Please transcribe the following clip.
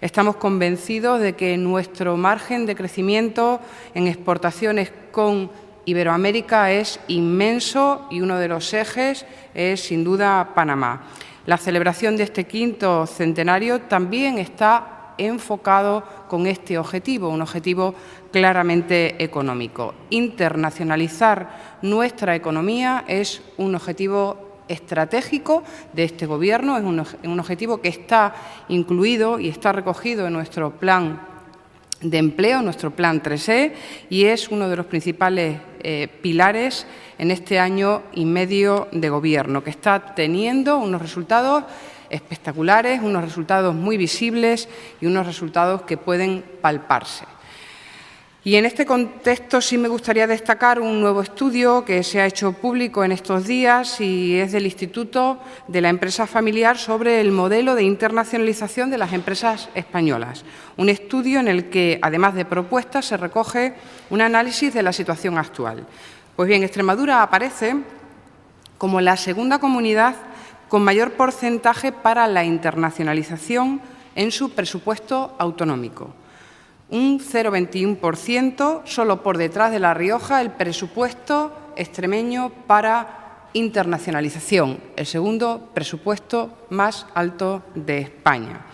Estamos convencidos de que nuestro margen de crecimiento en exportaciones con Iberoamérica es inmenso y uno de los ejes es, sin duda, Panamá. La celebración de este quinto centenario también está enfocado con este objetivo, un objetivo claramente económico. Internacionalizar nuestra economía es un objetivo estratégico de este Gobierno, es un objetivo que está incluido y está recogido en nuestro plan de empleo, nuestro plan 3E, y es uno de los principales pilares en este año y medio de Gobierno, que está teniendo unos resultados espectaculares, unos resultados muy visibles y unos resultados que pueden palparse. Y en este contexto sí me gustaría destacar un nuevo estudio que se ha hecho público en estos días y es del Instituto de la Empresa Familiar sobre el modelo de internacionalización de las empresas españolas. Un estudio en el que, además de propuestas, se recoge un análisis de la situación actual. Pues bien, Extremadura aparece como la segunda comunidad con mayor porcentaje para la internacionalización en su presupuesto autonómico. Un 0,21%, solo por detrás de La Rioja, el presupuesto extremeño para internacionalización, el segundo presupuesto más alto de España.